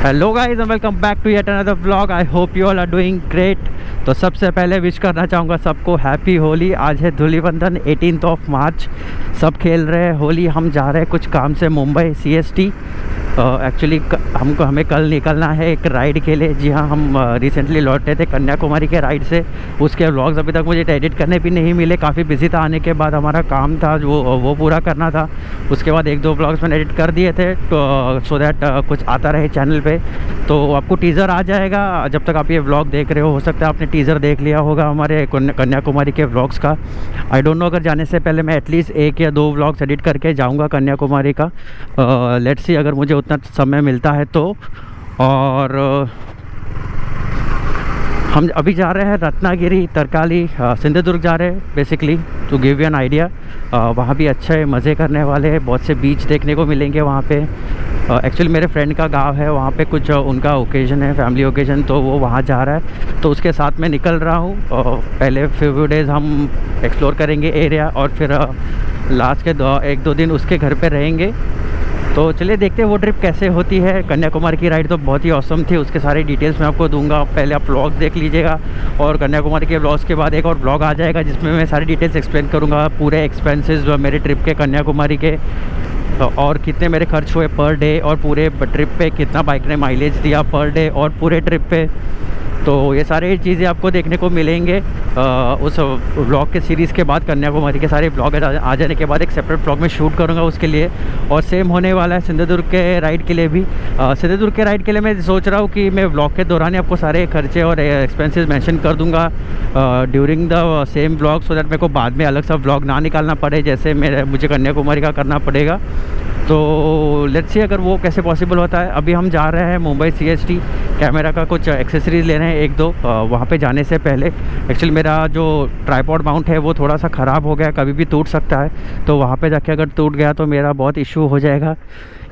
Hello guys and welcome back to yet another vlog. I hope you all are doing great. तो सबसे पहले wish करना चाहूँगा सबको हैप्पी होली। आज है धूलिवंदन 18 मार्च। सब खेल रहे हैं होली। हम जा रहे हैं कुछ काम से मुंबई CST। एक्चुअली हमें कल निकलना है एक राइड के लिए। जी हाँ, हम रिसेंटली लौटे थे कन्याकुमारी के राइड से। उसके व्लॉग्स अभी तक मुझे एडिट करने भी नहीं मिले, काफ़ी बिजी था। आने के बाद हमारा काम था वो पूरा करना था। उसके बाद एक दो व्लॉग्स मैंने एडिट कर दिए थे तो सो दैट कुछ आता रहे चैनल पे। तो आपको टीज़र आ जाएगा जब तक आप ये व्लॉग देख रहे हो सकता है आपने टीज़र देख लिया होगा हमारे कन्याकुमारी के व्लॉग्स का। आई डोंट नो, अगर जाने से पहले मैं एटलीस्ट 1 या 2 व्लॉग्स एडिट करके जाऊँगा कन्याकुमारी का। लेट्स सी अगर मुझे उतना समय मिलता है तो। और हम अभी जा रहे हैं रत्नागिरी, तरकाली, सिंधुदुर्ग जा रहे हैं basically to give you an idea. वहाँ भी अच्छे मज़े करने वाले हैं, बहुत से बीच देखने को मिलेंगे वहाँ पे। एक्चुअली मेरे फ्रेंड का गांव है वहाँ पे, कुछ उनका ओकेजन है, फैमिली ओकेजन, तो वो वहाँ जा रहा है तो उसके साथ में निकल रहा हूँ। पहले फ्यू डेज़ हम एक्सप्लोर करेंगे एरिया और फिर लास्ट के 1-2 दिन उसके घर पे रहेंगे। तो चलिए देखते हैं वो ट्रिप कैसे होती है। कन्याकुमारी की राइड तो बहुत ही ऑसम थी, उसके सारे डिटेल्स मैं आपको दूंगा। पहले आप व्लॉग्स देख लीजिएगा और कन्याकुमारी के व्लॉग्स के बाद एक और व्लॉग आ जाएगा जिसमें मैं सारी डिटेल्स एक्सप्लेन करूंगा, पूरे एक्सपेंसेस मेरे ट्रिप के कन्याकुमारी के, और कितने मेरे खर्च हुए पर डे, और पूरे ट्रिप पे कितना बाइक ने माइलेज दिया पर डे और पूरे ट्रिप पे। तो ये सारी चीज़ें आपको देखने को मिलेंगे उस व्लॉग के सीरीज़ के बाद। कन्याकुमारी के सारे व्लॉग आ जाने के बाद एक सेपरेट व्लॉग में शूट करूँगा उसके लिए। और सेम होने वाला है सिंधुदुर्ग के राइड के लिए भी। सिंधुदुर्ग के राइड के लिए मैं सोच रहा हूँ कि मैं व्लॉग के दौरान ही आपको सारे खर्चे और एक्सपेंसेस मेंशन कर दूँगा during the same vlog, so that मेरे को बाद में अलग सा व्लॉग ना निकालना पड़े जैसे मुझे कन्याकुमारी का करना पड़ेगा। तो लेट्स सी अगर वो कैसे पॉसिबल होता है। अभी हम जा रहे हैं मुंबई CST कैमरा का कुछ एक्सेसरीज़ लेने हैं 1-2 वहाँ पे जाने से पहले। एक्चुअली मेरा जो ट्राइपॉड माउंट है वो थोड़ा सा ख़राब हो गया, कभी भी टूट सकता है। तो वहाँ पे जाके अगर टूट गया तो मेरा बहुत इशू हो जाएगा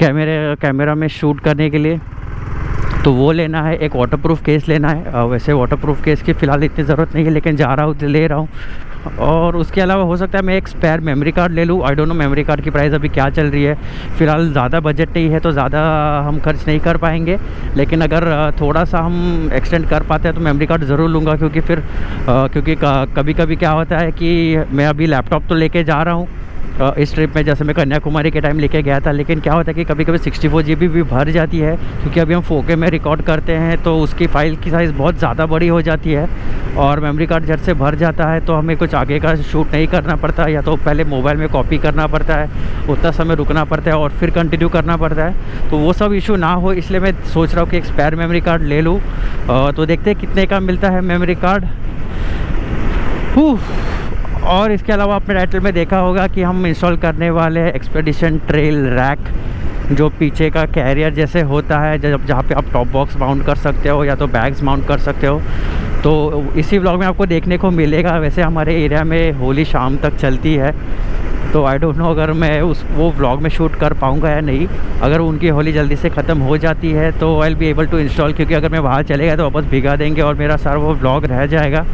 कैमरा में शूट करने के लिए। तो वो लेना है, एक वाटरप्रूफ केस लेना है। वैसे वाटरप्रूफ केस की फ़िलहाल इतनी ज़रूरत नहीं है, लेकिन जा रहा हूँ तो ले रहा हूँ। और उसके अलावा हो सकता है मैं एक स्पेयर मेमोरी कार्ड ले लूँ। I don't know memory card की प्राइस अभी क्या चल रही है। फ़िलहाल ज़्यादा बजट नहीं है तो ज़्यादा हम खर्च नहीं कर पाएंगे, लेकिन अगर थोड़ा सा हम एक्सटेंड कर पाते हैं तो मेमोरी कार्ड ज़रूर लूँगा। क्योंकि कभी कभी क्या होता है कि मैं अभी लैपटॉप तो लेके जा रहा हूँ इस ट्रिप में, जैसे मैं कन्याकुमारी के टाइम लेके गया था, लेकिन क्या होता है कि कभी कभी 64 GB भी भर जाती है, क्योंकि अभी हम 4K में रिकॉर्ड करते हैं तो उसकी फ़ाइल की साइज़ बहुत ज़्यादा बड़ी हो जाती है। और मेमोरी कार्ड झट से भर जाता है तो हमें कुछ आगे का शूट नहीं करना पड़ता, या तो पहले मोबाइल में कॉपी करना पड़ता है, उतना समय रुकना पड़ता है और फिर कंटिन्यू करना पड़ता है। तो वो सब इशू ना हो इसलिए मैं सोच रहा हूँ कि एक स्पेयर मेमोरी कार्ड ले लूँ। तो देखते हैं कितने का मिलता है मेमोरी कार्ड। और इसके अलावा आपने टाइटल में देखा होगा कि हम इंस्टॉल करने वाले हैं एक्सपेडिशन ट्रेल रैक, जो पीछे का कैरियर जैसे होता है जहाँ पे आप टॉप बॉक्स माउंट कर सकते हो या तो बैग्स माउंट कर सकते हो। तो इसी व्लॉग में आपको देखने को मिलेगा। वैसे हमारे एरिया में होली शाम तक चलती है, तो आई डोंट नो अगर मैं वो व्लॉग में शूट कर पाऊँगा या नहीं। अगर उनकी होली जल्दी से ख़त्म हो जाती है तो I will be able to install, क्योंकि अगर मैं बाहर चले गया तो वापस भिगा देंगे और मेरा सारा वो व्लॉग रह जाएगा।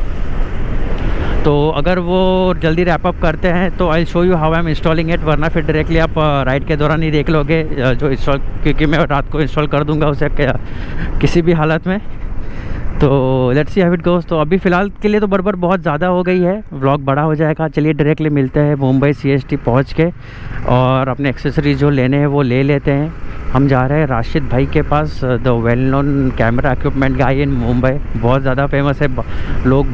तो अगर वो जल्दी रैप अप करते हैं तो I show you how I am installing it, वरना फिर डायरेक्टली आप राइड के दौरान ही देख लोगे जो इंस्टॉल, क्योंकि मैं रात को इंस्टॉल कर दूंगा उसे किसी भी हालत में। तो let's see how it goes. तो अभी फ़िलहाल के लिए तो बराबर बहुत ज़्यादा हो गई है, व्लॉग बड़ा हो जाएगा। चलिए डायरेक्टली मिलते हैं मुंबई CST पहुंच के, और अपने एक्सेसरीज जो लेने हैं वो ले लेते हैं। हम जा रहे हैं राशिद भाई के पास, the well known camera equipment guy in Mumbai. बहुत ज़्यादा फेमस है, लोग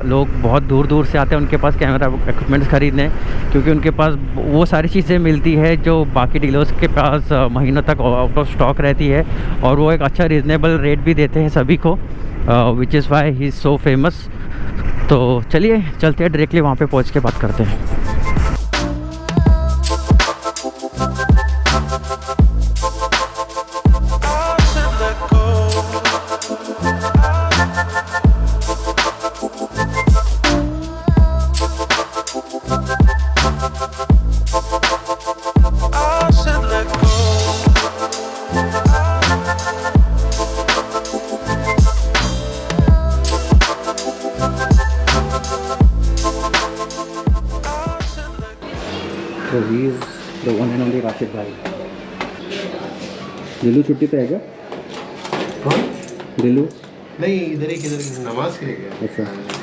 लोग बहुत दूर दूर से आते हैं उनके पास कैमरा इक्विपमेंट्स ख़रीदने, क्योंकि उनके पास वो सारी चीज़ें मिलती है जो बाकी डीलर्स के पास महीनों तक आउट ऑफ स्टॉक रहती है, और वो एक अच्छा रीज़नेबल रेट भी देते हैं सभी को, which is why he is so famous. तो चलिए चलते हैं डायरेक्टली वहाँ पे पहुँच के बात करते हैं। So he is the one and only Rashid भाई। लीलू छुट्टी पे है क्या? कौन? दिलू? नहीं, इधर ही किधर नमाज के लिए गया। अच्छा।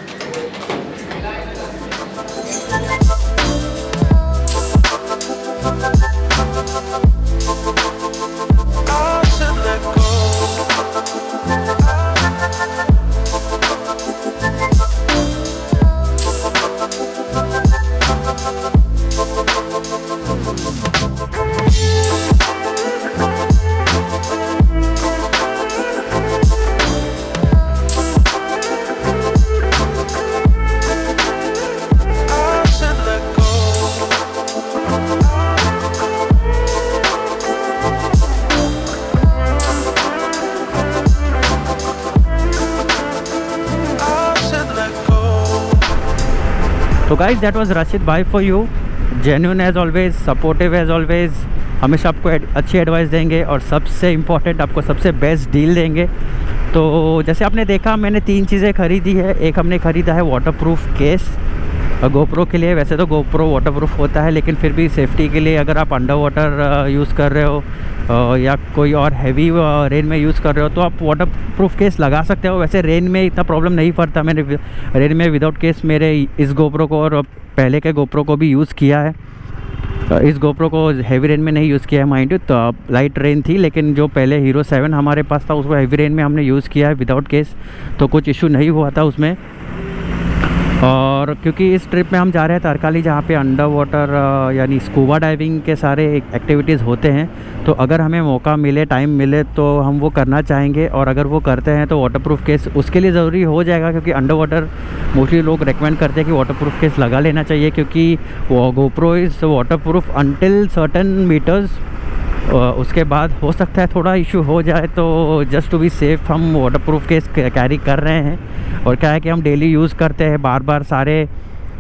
तो guys that was Rashid bhai for you, genuine as always, supportive as always, हमेशा आपको अच्छी एडवाइस देंगे और सबसे इम्पोर्टेंट आपको सबसे बेस्ट डील देंगे। तो जैसे आपने देखा मैंने 3 चीज़ें खरीदी है। एक हमने ख़रीदा है वाटरप्रूफ केस गोप्रो के लिए। वैसे तो गोप्रो वाटरप्रूफ होता है, लेकिन फिर भी सेफ्टी के लिए अगर आप अंडर वाटर यूज़ कर रहे हो या कोई और हैवी रेन में यूज़ कर रहे हो तो आप वाटरप्रूफ केस लगा सकते हो। वैसे रेन में इतना प्रॉब्लम नहीं पड़ता। मैंने रेन में विदाउट केस मेरे इस गोप्रो को और पहले के गोप्रो को भी यूज़ किया है। इस गोप्रो को हैवी रेन में नहीं यूज़ किया है माइंड यू, तो लाइट रेन थी, लेकिन जो पहले हीरो 7 हमारे पास था उसको हैवी रेन में हमने यूज़ किया है विदाउट केस, तो कुछ इशू नहीं हुआ था उसमें। और क्योंकि इस ट्रिप में हम जा रहे हैं तारकाली, जहाँ पे अंडर वाटर यानी स्कूबा डाइविंग के सारे एक्टिविटीज़ होते हैं, तो अगर हमें मौका मिले, टाइम मिले तो हम वो करना चाहेंगे। और अगर वो करते हैं तो वाटरप्रूफ केस उसके लिए ज़रूरी हो जाएगा, क्योंकि अंडर वाटर मोस्टली लोग रेकमेंड करते हैं कि वाटरप्रूफ केस लगा लेना चाहिए, क्योंकि वो GoPro is waterproof until certain metres. उसके बाद हो सकता है थोड़ा इशू हो जाए, तो जस्ट टू बी सेफ़ हम वाटरप्रूफ केस कैरी कर रहे हैं। और क्या है कि हम डेली यूज़ करते हैं, बार बार सारे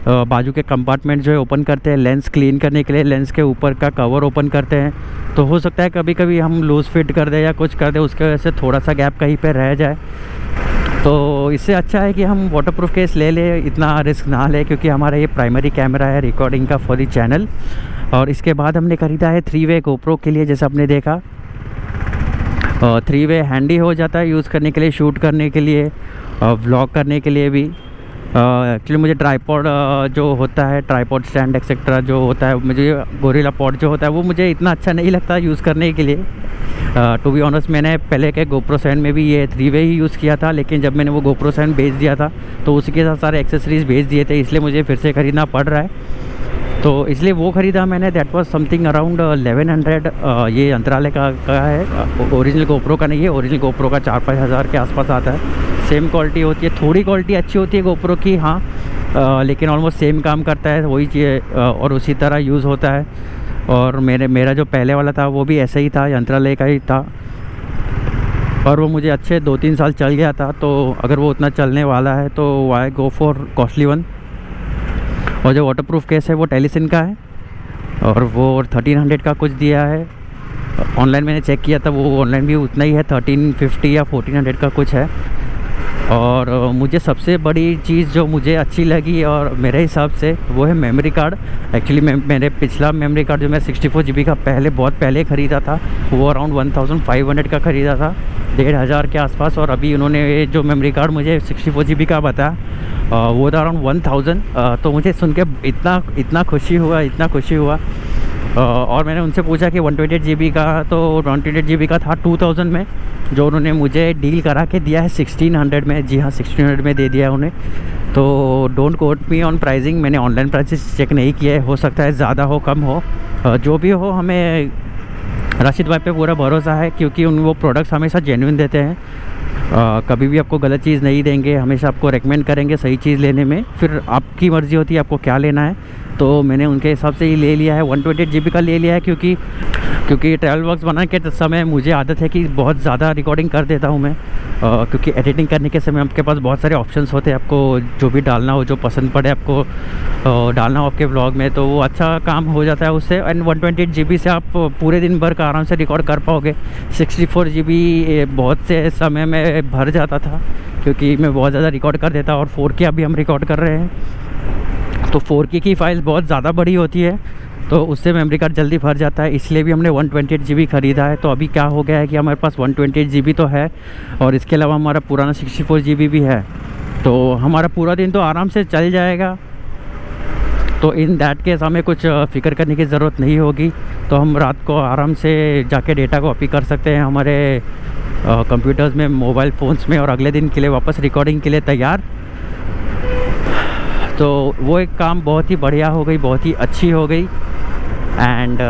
बाजू के कंपार्टमेंट जो है ओपन करते हैं लेंस क्लीन करने के लिए, लेंस के ऊपर का कवर ओपन करते हैं, तो हो सकता है कभी कभी हम लूज़ फिट कर दें या कुछ कर दें, उसके वजह से थोड़ा सा गैप कहीं पे रह जाए। तो इससे अच्छा है कि हम वाटरप्रूफ केस ले लें, इतना रिस्क ना लें, क्योंकि हमारा ये प्राइमरी कैमरा है रिकॉर्डिंग का फॉर द चैनल। और इसके बाद हमने ख़रीदा है 3-वे गोप्रो के लिए। जैसे आपने देखा 3-वे हैंडी हो जाता है यूज़ करने के लिए, शूट करने के लिए, व्लॉग करने के लिए भी। एक्चुअली मुझे ट्राईपॉड जो होता है, ट्राईपॉड स्टैंड एक्सेट्रा जो होता है, मुझे गोरिल्ला पॉड जो होता है वो मुझे इतना अच्छा नहीं लगता यूज़ करने के लिए। टू बी ऑनेस्ट मैंने पहले के GoPro 7 में भी ये 3-वे ही यूज़ किया था, लेकिन जब मैंने वो GoPro 7 बेच दिया था तो उसी के साथ सारे एक्सेसरीज़ बेच दिए थे, इसलिए मुझे फिर से ख़रीदना पड़ रहा है। तो इसलिए वो ख़रीदा मैंने, दैट वाज समथिंग अराउंड 1100। ये अंतराले का है, ओरिजिनल GoPro का नहीं है। ओरिजिनल GoPro का 4-5 हज़ार के आसपास आता है। सेम क्वालिटी होती है, थोड़ी क्वालिटी अच्छी होती है GoPro की, हाँ, लेकिन ऑलमोस्ट सेम काम करता है वही चीज़ और उसी तरह यूज़ होता है। और मेरा जो पहले वाला था वो भी ऐसा ही था, अंतराले का ही था, और वो मुझे अच्छे 2-3 साल चल गया था। तो अगर वो उतना चलने वाला है तो why go for costly one. और जो वाटरप्रूफ केस है वो टेलीसिन का है और वो 1300 का कुछ दिया है। ऑनलाइन मैंने चेक किया था, वो ऑनलाइन भी उतना ही है, 1350 या 1400 का कुछ है। और मुझे सबसे बड़ी चीज़ जो मुझे अच्छी लगी और मेरे हिसाब से वो है मेमोरी कार्ड। एक्चुअली मेरे पिछला मेमोरी कार्ड जो मैं 64 GB का बहुत पहले ख़रीदा था वो अराउंड 1500 का ख़रीदा था, 1500 के आसपास। और अभी उन्होंने जो मेमोरी कार्ड मुझे 64 GB का बताया वो था अराउंड 1000। तो मुझे सुन के इतना खुशी हुआ। और मैंने उनसे पूछा कि 128 GB का, तो 128 GB का था 2000 में, जो उन्होंने मुझे डील करा के दिया है 1600 में। जी हाँ, 1600 में दे दिया है उन्हें। तो don't quote me on pricing, मैंने ऑनलाइन प्राइसेस चेक नहीं किया है, हो सकता है ज़्यादा हो कम हो, जो भी हो हमें राशिद भाई पे पूरा भरोसा है, क्योंकि वो प्रोडक्ट्स हमेशा जेन्युइन देते हैं। कभी भी आपको गलत चीज़ नहीं देंगे, हमेशा आपको रेकमेंड करेंगे सही चीज़ लेने में। फिर आपकी मर्ज़ी होती है आपको क्या लेना है। तो मैंने उनके हिसाब से ही ले लिया है, 128 GB का ले लिया है, क्योंकि ट्रैवल व्लॉग्स बनाने के समय मुझे आदत है कि बहुत ज़्यादा रिकॉर्डिंग कर देता हूँ मैं, क्योंकि एडिटिंग करने के समय आपके पास बहुत सारे ऑप्शंस होते हैं, आपको जो भी डालना हो, जो पसंद पड़े आपको डालना हो आपके व्लॉग में, तो वो अच्छा काम हो जाता है उससे। एंड 128 GB से आप पूरे दिन भर का आराम से रिकॉर्ड कर पाओगे। 64 GB बहुत से समय में भर जाता था, क्योंकि मैं बहुत ज़्यादा रिकॉर्ड कर देता, और 4K अभी हम रिकॉर्ड कर रहे हैं, तो 4K की फ़ाइल बहुत ज़्यादा बड़ी होती है। तो उससे मेमोरी कार्ड जल्दी भर जाता है, इसलिए भी हमने 128 GB ख़रीदा है। तो अभी क्या हो गया है कि हमारे पास 128 GB तो है और इसके अलावा हमारा पुराना 64 GB भी है, तो हमारा पूरा दिन तो आराम से चल जाएगा। तो इन दैट केस हमें कुछ फ़िक्र करने की ज़रूरत नहीं होगी। तो हम रात को आराम से जाके डेटा कॉपी कर सकते हैं हमारे कंप्यूटर्स में, मोबाइल फ़ोन्स में, और अगले दिन के लिए वापस रिकॉर्डिंग के लिए तैयार। तो वो एक काम बहुत ही बढ़िया हो गई, बहुत ही अच्छी हो गई। एंड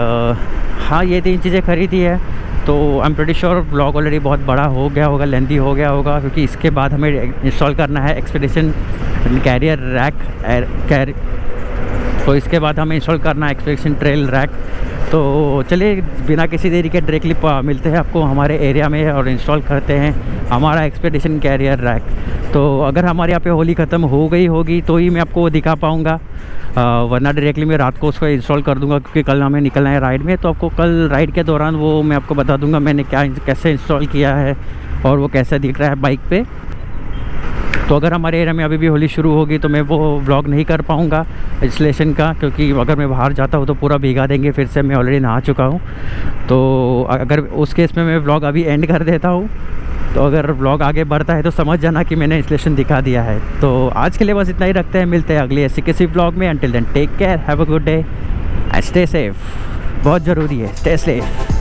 हाँ, ये 3 चीज़ें खरीदी है। तो I am pretty sure vlog already बहुत बड़ा हो गया होगा, लेंथी हो गया होगा, क्योंकि इसके बाद हमें इंस्टॉल करना है एक्सपीडिशन कैरियर रैक तो इसके बाद हमें इंस्टॉल करना है एक्सपीडिशन ट्रेल रैक। तो चलिए बिना किसी देरी के डायरेक्टली मिलते हैं आपको हमारे एरिया में और इंस्टॉल करते हैं हमारा एक्सपीडिशन कैरियर रैक। तो अगर हमारे यहाँ पे होली ख़त्म हो गई होगी तो ही मैं आपको वो दिखा पाऊँगा, वरना डायरेक्टली मैं रात को उसको इंस्टॉल कर दूँगा, क्योंकि कल हमें निकलना है राइड में। तो आपको कल राइड के दौरान वो मैं आपको बता दूँगा मैंने कैसे इंस्टॉल किया है और वो कैसे दिख रहा है बाइक पे। तो अगर हमारे एरिया में अभी भी होली शुरू होगी तो मैं वो व्लॉग नहीं कर पाऊँगा इंस्टॉलेशन का, क्योंकि अगर मैं बाहर जाता हूँ तो पूरा भीगा देंगे, फिर से मैं ऑलरेडी नहा चुका हूँ। तो अगर उस केस में मैं व्लॉग अभी एंड कर देता हूँ, तो अगर व्लॉग आगे बढ़ता है तो समझ जाना कि मैंने इंस्टॉलेशन दिखा दिया है। तो आज के लिए बस इतना ही रखते हैं, मिलते हैं अगले ऐसे किसी व्लॉग में। Until then take care, have a good day and stay safe. बहुत ज़रूरी है, स्टे सेफ।